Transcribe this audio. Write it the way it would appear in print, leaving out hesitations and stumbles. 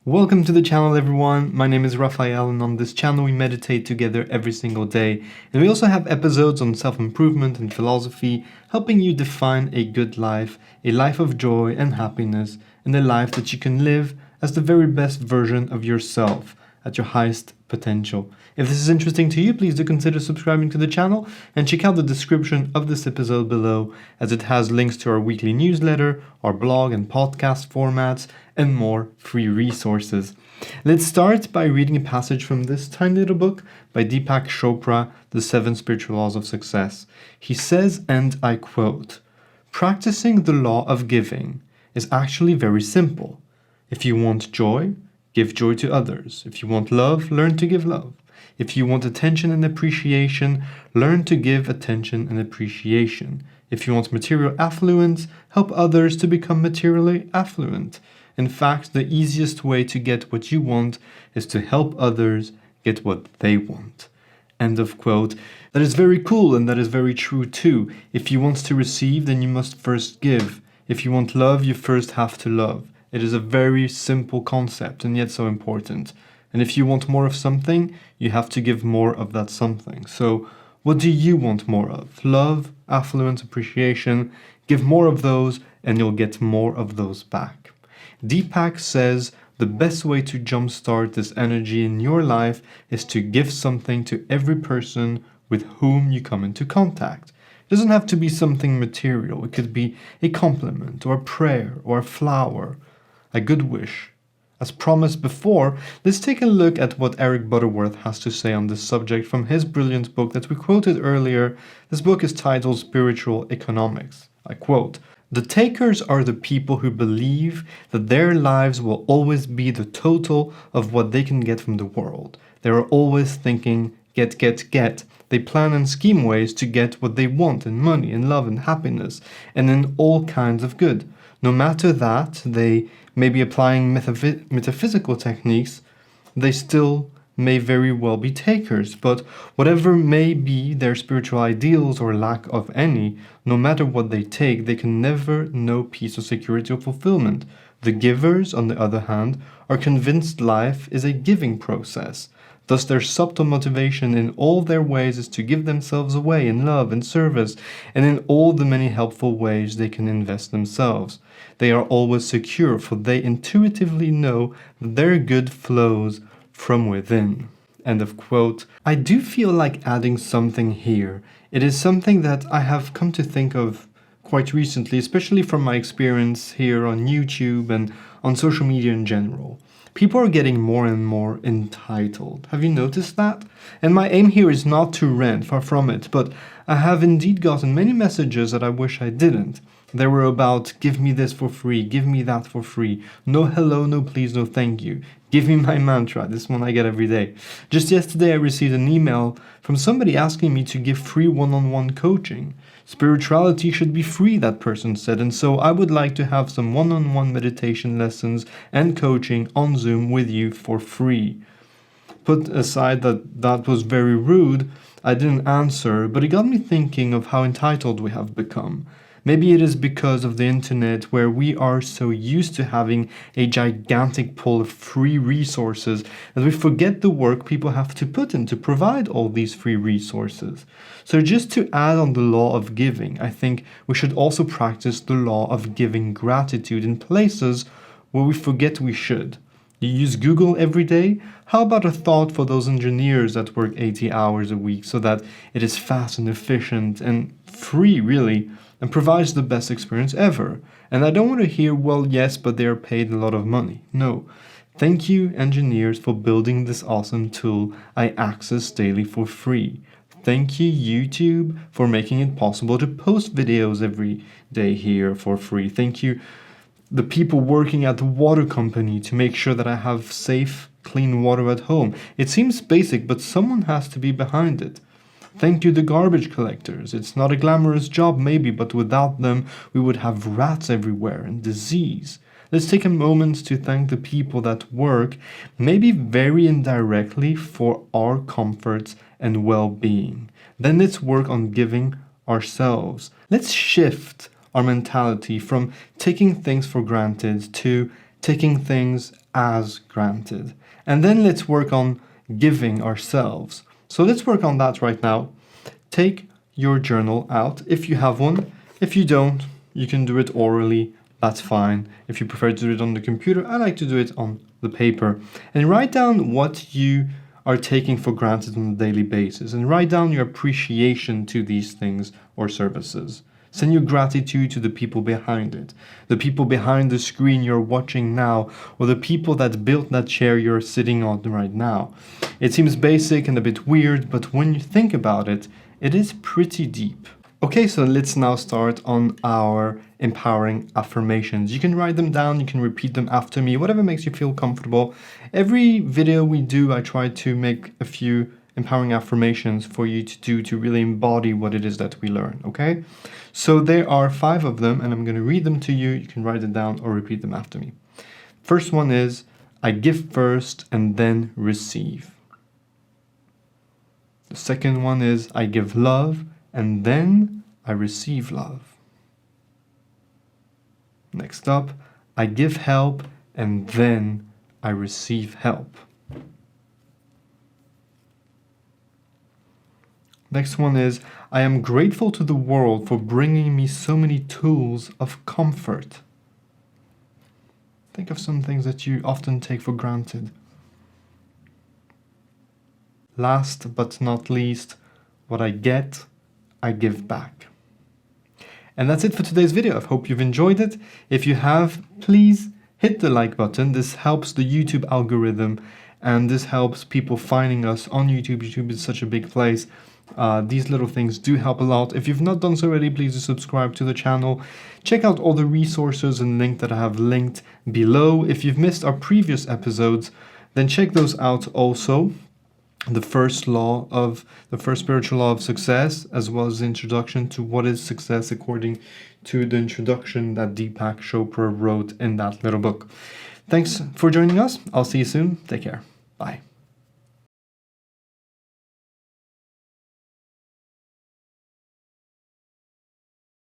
Welcome to the channel, everyone. My name is Raphael, and on this channel we meditate together every single day. And we also have episodes on self-improvement and philosophy, helping you define a good life, a life of joy and happiness, and a life that you can live as the very best version of yourself at your highest potential. If this is interesting to you, please do consider subscribing to the channel and check out the description of this episode below, as it has links to our weekly newsletter, our blog and podcast formats, and more free resources. Let's start by reading a passage from this tiny little book by Deepak Chopra, The 7 Spiritual Laws of Success. He says, and I quote, "Practicing the law of giving is actually very simple. If you want joy, give joy to others. If you want love, learn to give love. If you want attention and appreciation, learn to give attention and appreciation. If you want material affluence, help others to become materially affluent. In fact, the easiest way to get what you want is to help others get what they want." End of quote. That is very cool, and that is very true too. If you want to receive, then you must first give. If you want love, you first have to love. It is a very simple concept, and yet so important. And if you want more of something, you have to give more of that something. So, what do you want more of? Love, affluence, appreciation. Give more of those, and you'll get more of those back. Deepak says the best way to jumpstart this energy in your life is to give something to every person with whom you come into contact. It doesn't have to be something material. It could be a compliment, or a prayer, or a flower, a good wish. As promised before, let's take a look at what Eric Butterworth has to say on this subject from his brilliant book that we quoted earlier. This book is titled Spiritual Economics. I quote, "The takers are the people who believe that their lives will always be the total of what they can get from the world. They are always thinking, get, get, get. They plan and scheme ways to get what they want in money, in love, and happiness, and in all kinds of good. No matter that they may be applying metaphysical techniques, they still may very well be takers. But whatever may be their spiritual ideals or lack of any, no matter what they take, they can never know peace or security or fulfillment. The givers, on the other hand, are convinced life is a giving process. Thus their subtle motivation in all their ways is to give themselves away in love and service, and in all the many helpful ways they can invest themselves. They are always secure, for they intuitively know that their good flows from within." End of quote. I do feel like adding something here. It is something that I have come to think of quite recently, especially from my experience here on YouTube and on social media in general. People are getting more and more entitled. Have you noticed that? And my aim here is not to rant, far from it, but I have indeed gotten many messages that I wish I didn't. They were about, give me this for free, give me that for free, no hello, no please, no thank you, give me my mantra, this one I get every day. Just yesterday I received an email from somebody asking me to give free one-on-one coaching. Spirituality should be free, that person said, and so I would like to have some one-on-one meditation lessons and coaching on Zoom with you for free. Put aside that was very rude, I didn't answer, but it got me thinking of how entitled we have become. Maybe it is because of the internet, where we are so used to having a gigantic pool of free resources that we forget the work people have to put in to provide all these free resources. So just to add on the law of giving, I think we should also practice the law of giving gratitude in places where we forget we should. You use Google every day? How about a thought for those engineers that work 80 hours a week so that it is fast and efficient and free, really, and provides the best experience ever? And I don't want to hear, well, yes, but they are paid a lot of money. No. Thank you, engineers, for building this awesome tool I access daily for free. Thank you, YouTube, for making it possible to post videos every day here for free. Thank you, the people working at the water company, to make sure that I have safe, clean water at home. It seems basic, but someone has to be behind it. Thank you, the garbage collectors. It's not a glamorous job, maybe, but without them, we would have rats everywhere and disease. Let's take a moment to thank the people that work, maybe very indirectly, for our comforts and well-being. Then let's work on giving ourselves. Let's shift our mentality from taking things for granted to taking things as granted. And then let's work on giving ourselves. So let's work on that right now. Take your journal out if you have one. If you don't, you can do it orally. That's fine. If you prefer to do it on the computer, I like to do it on the paper. And write down what you are taking for granted on a daily basis. And write down your appreciation to these things or services. Send your gratitude to the people behind it. The people behind the screen you're watching now, or the people that built that chair you're sitting on right now. It seems basic and a bit weird, but when you think about it, it is pretty deep. Okay, so let's now start on our empowering affirmations. You can write them down, you can repeat them after me, whatever makes you feel comfortable. Every video we do, I try to make a few empowering affirmations for you to do to really embody what it is that we learn, okay? So there are 5 of them, and I'm going to read them to you. You can write it down or repeat them after me. First one is, I give first and then receive. The second one is, I give love and then I receive love. Next up, I give help and then I receive help. Next one is, I am grateful to the world for bringing me so many tools of comfort. Think of some things that you often take for granted. Last but not least, what I get, I give back. And that's it for today's video. I hope you've enjoyed it. If you have, please hit the like button. This helps the YouTube algorithm and this helps people finding us on YouTube. YouTube is such a big place. These little things do help a lot. If you've not done so already, please do subscribe to the channel. Check out all the resources and link that I have linked below. If you've missed our previous episodes, then check those out also. The first spiritual law of success, as well as the introduction to what is success according to the introduction that Deepak Chopra wrote in that little book. Thanks for joining us. I'll see you soon. Take care. Bye.